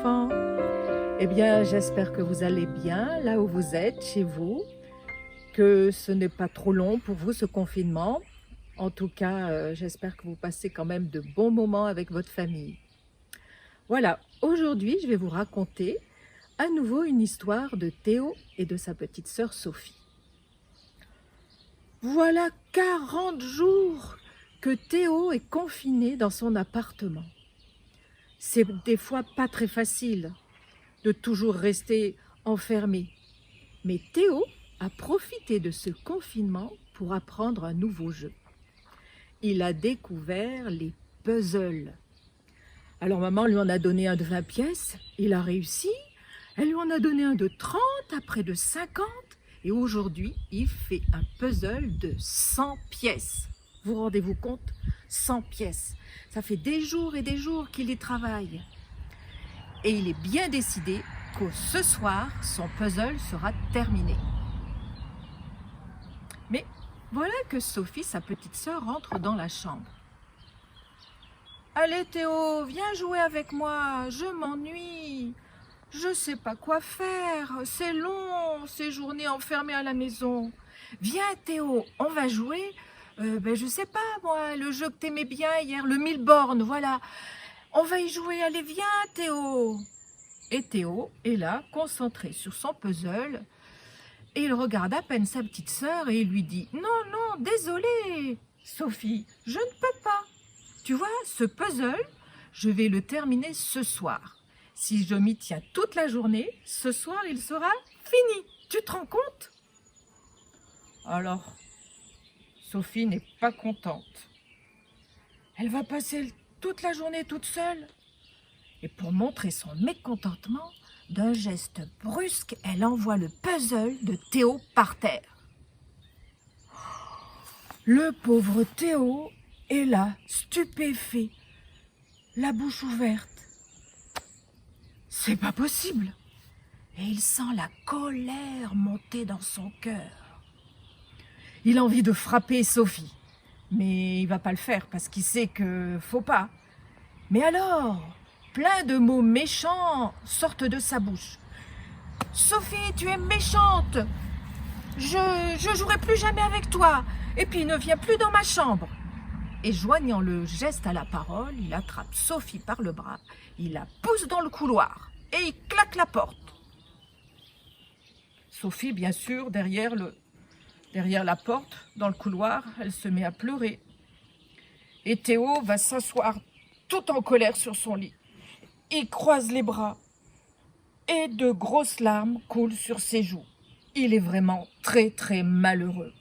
enfants. Eh bien, j'espère que vous allez bien là où vous êtes, chez vous, que ce n'est pas trop long pour vous ce confinement. En tout cas, j'espère que vous passez quand même de bons moments avec votre famille. Voilà, aujourd'hui, je vais vous raconter à nouveau une histoire de Théo et de sa petite sœur Sophie. Voilà 40 jours que Théo est confiné dans son appartement. C'est des fois pas très facile de toujours rester enfermé. Mais Théo a profité de ce confinement pour apprendre un nouveau jeu. Il a découvert les puzzles. Alors maman lui en a donné un de 20 pièces, il a réussi. Elle lui en a donné un de 30, après de 50. Et aujourd'hui, il fait un puzzle de 100 pièces. Vous rendez-vous compte? 100 pièces. Ça fait des jours et des jours qu'il y travaille. Et il est bien décidé que ce soir, son puzzle sera terminé. Mais voilà que Sophie, sa petite sœur, rentre dans la chambre. « Allez Théo, viens jouer avec moi, je m'ennuie. Je ne sais pas quoi faire, c'est long, ces journées enfermées à la maison. Viens Théo, on va jouer, je sais pas moi, le jeu que t'aimais bien hier, le 1000 bornes, voilà. On va y jouer, allez viens Théo. » Et Théo est là, concentré sur son puzzle, et il regarde à peine sa petite sœur et il lui dit « Non, non, désolé, Sophie, je ne peux pas. Tu vois, ce puzzle, je vais le terminer ce soir. Si je m'y tiens toute la journée, ce soir, il sera fini. Tu te rends compte ?» Alors, Sophie n'est pas contente. Elle va passer toute la journée toute seule. Et pour montrer son mécontentement, d'un geste brusque, elle envoie le puzzle de Théo par terre. Le pauvre Théo est là, stupéfait, la bouche ouverte. C'est pas possible. Et il sent la colère monter dans son cœur. Il a envie de frapper Sophie, mais il va pas le faire parce qu'il sait que faut pas. Mais alors, plein de mots méchants sortent de sa bouche. « Sophie, tu es méchante. Je jouerai plus jamais avec toi. Et puis ne viens plus dans ma chambre. » Et joignant le geste à la parole, il attrape Sophie par le bras, il la pousse dans le couloir et il claque la porte. Sophie, bien sûr, derrière la porte, dans le couloir, elle se met à pleurer. Et Théo va s'asseoir tout en colère sur son lit. Il croise les bras et de grosses larmes coulent sur ses joues. Il est vraiment très très malheureux.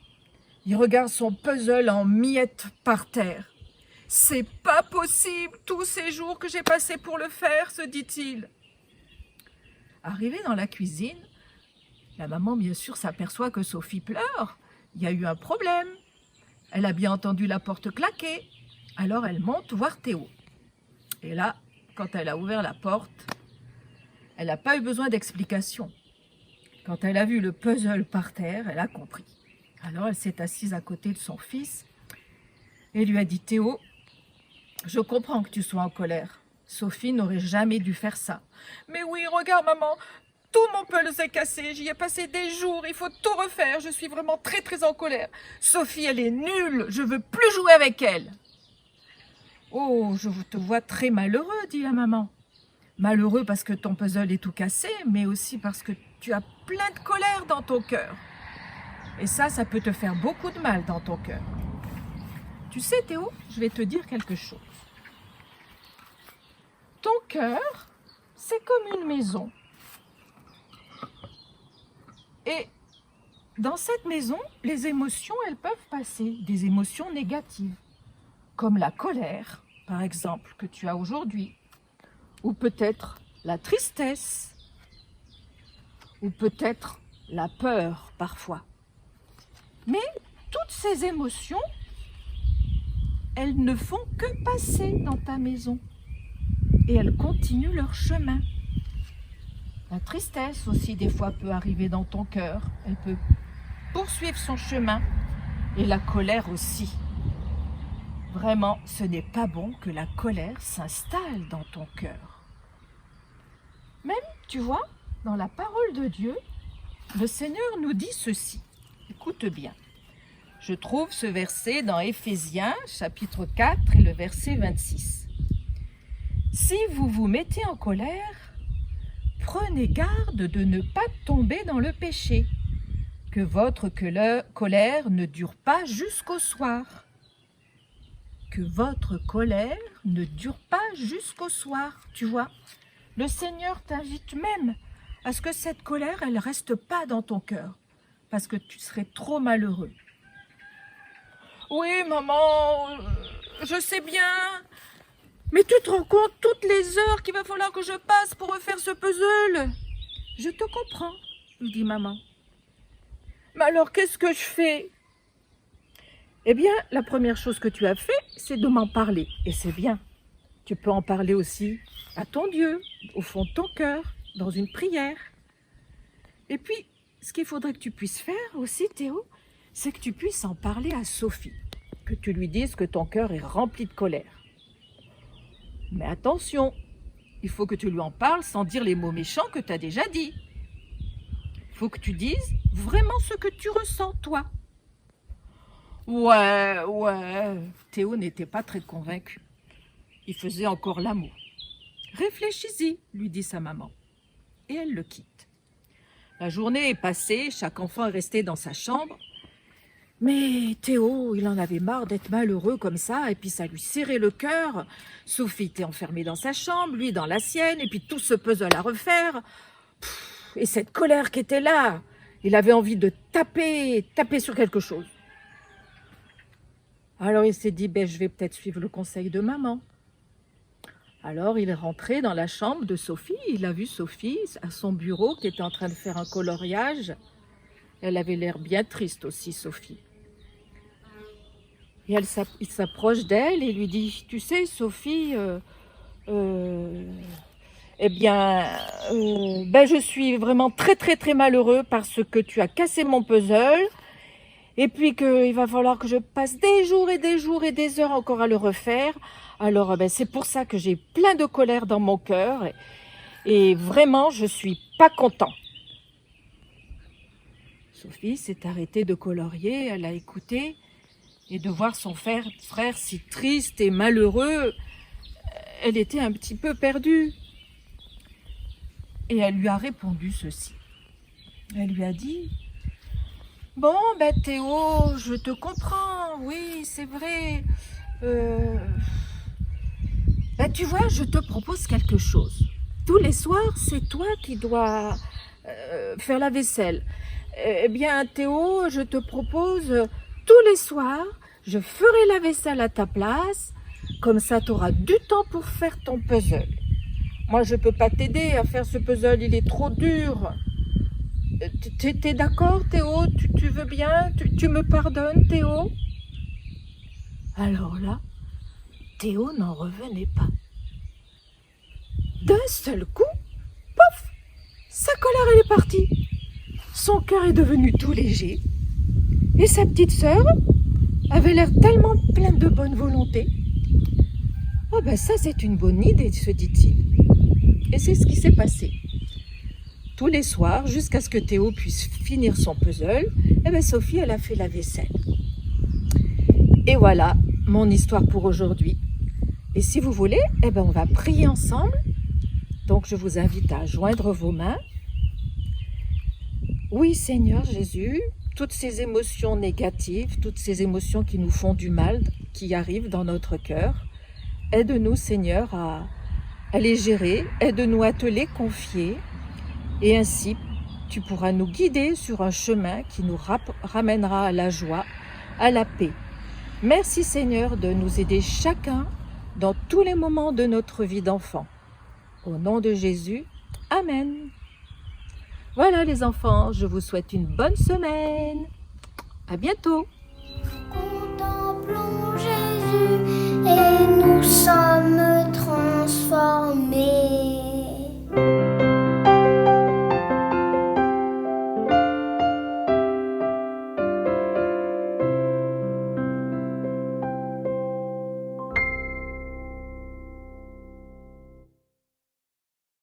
Il regarde son puzzle en miettes par terre. « C'est pas possible, tous ces jours que j'ai passés pour le faire, » se dit-il. Arrivé dans la cuisine, la maman, bien sûr, s'aperçoit que Sophie pleure. Il y a eu un problème. Elle a bien entendu la porte claquer. Alors elle monte voir Théo. Et là, quand elle a ouvert la porte, elle n'a pas eu besoin d'explication. Quand elle a vu le puzzle par terre, elle a compris. Alors elle s'est assise à côté de son fils et lui a dit « Théo, je comprends que tu sois en colère. Sophie n'aurait jamais dû faire ça. »« Mais oui, regarde maman, tout mon puzzle s'est cassé, j'y ai passé des jours, il faut tout refaire, je suis vraiment très très en colère. Sophie, elle est nulle, je veux plus jouer avec elle. »« Oh, je te vois très malheureux, dit la maman. Malheureux parce que ton puzzle est tout cassé, mais aussi parce que tu as plein de colère dans ton cœur. Et ça peut te faire beaucoup de mal dans ton cœur. Tu sais, Théo, je vais te dire quelque chose. Ton cœur, c'est comme une maison. Et dans cette maison, les émotions, elles peuvent passer, des émotions négatives, comme la colère, par exemple, que tu as aujourd'hui, ou peut-être la tristesse, ou peut-être la peur parfois. Mais toutes ces émotions, elles ne font que passer dans ta maison et elles continuent leur chemin. La tristesse aussi, des fois, peut arriver dans ton cœur. Elle peut poursuivre son chemin et la colère aussi. Vraiment, ce n'est pas bon que la colère s'installe dans ton cœur. Même, tu vois, dans la parole de Dieu, le Seigneur nous dit ceci. Écoute bien. Je trouve ce verset dans Éphésiens, chapitre 4 et le verset 26. Si vous vous mettez en colère, prenez garde de ne pas tomber dans le péché, que votre colère ne dure pas jusqu'au soir. Que votre colère ne dure pas jusqu'au soir, tu vois. Le Seigneur t'invite même à ce que cette colère, elle ne reste pas dans ton cœur, parce que tu serais trop malheureux. Oui, maman, je sais bien, mais tu te rends compte toutes les heures qu'il va falloir que je passe pour refaire ce puzzle? Je te comprends, lui dit maman. Mais alors, qu'est-ce que je fais? Eh bien, la première chose que tu as fait, c'est de m'en parler, et c'est bien. Tu peux en parler aussi à ton Dieu, au fond de ton cœur, dans une prière. Et puis, ce qu'il faudrait que tu puisses faire aussi, Théo, c'est que tu puisses en parler à Sophie, que tu lui dises que ton cœur est rempli de colère. Mais attention, il faut que tu lui en parles sans dire les mots méchants que tu as déjà dit. Il faut que tu dises vraiment ce que tu ressens, toi. Ouais, Théo n'était pas très convaincu. Il faisait encore l'amour. Réfléchis-y, lui dit sa maman. Et elle le quitte. La journée est passée, chaque enfant est resté dans sa chambre. Mais Théo, il en avait marre d'être malheureux comme ça, et puis ça lui serrait le cœur. Sophie était enfermée dans sa chambre, lui dans la sienne, et puis tout ce puzzle à refaire. Et cette colère qui était là, il avait envie de taper sur quelque chose. Alors il s'est dit, je vais peut-être suivre le conseil de maman. Alors il est rentré dans la chambre de Sophie, il a vu Sophie à son bureau qui était en train de faire un coloriage. Elle avait l'air bien triste aussi, Sophie. Et il s'approche d'elle et lui dit, tu sais Sophie, je suis vraiment très très très malheureux parce que tu as cassé mon puzzle et puis qu'il va falloir que je passe des jours et des jours et des heures encore à le refaire. Alors c'est pour ça que j'ai plein de colère dans mon cœur et vraiment je suis pas content. Sophie s'est arrêtée de colorier, elle a écouté et de voir son frère si triste et malheureux, elle était un petit peu perdue. Et elle lui a répondu ceci. Elle lui a dit, bon, Théo, je te comprends, oui, c'est vrai. Tu vois, je te propose quelque chose. Tous les soirs, c'est toi qui dois faire la vaisselle. Eh bien, Théo, je te propose, tous les soirs, je ferai la vaisselle à ta place. Comme ça, tu auras du temps pour faire ton puzzle. Moi, je ne peux pas t'aider à faire ce puzzle, il est trop dur. T'es d'accord, Théo? Tu veux bien? Tu me pardonnes, Théo? Alors là, Théo n'en revenait pas. D'un seul coup, pouf, sa colère elle est partie. Son cœur est devenu tout léger. Et sa petite sœur avait l'air tellement pleine de bonne volonté. Oh ça c'est une bonne idée, se dit-il. Et c'est ce qui s'est passé. Tous les soirs, jusqu'à ce que Théo puisse finir son puzzle, Sophie elle a fait la vaisselle. Et voilà mon histoire pour aujourd'hui. Et si vous voulez, on va prier ensemble. Donc je vous invite à joindre vos mains. Oui Seigneur Jésus, toutes ces émotions négatives, toutes ces émotions qui nous font du mal, qui arrivent dans notre cœur, aide-nous Seigneur à les gérer, aide-nous à te les confier et ainsi tu pourras nous guider sur un chemin qui nous ramènera à la joie, à la paix. Merci Seigneur de nous aider chacun dans tous les moments de notre vie d'enfant. Au nom de Jésus, Amen. Voilà les enfants, je vous souhaite une bonne semaine. À bientôt. Contemplons Jésus et nous sommes tranquilles.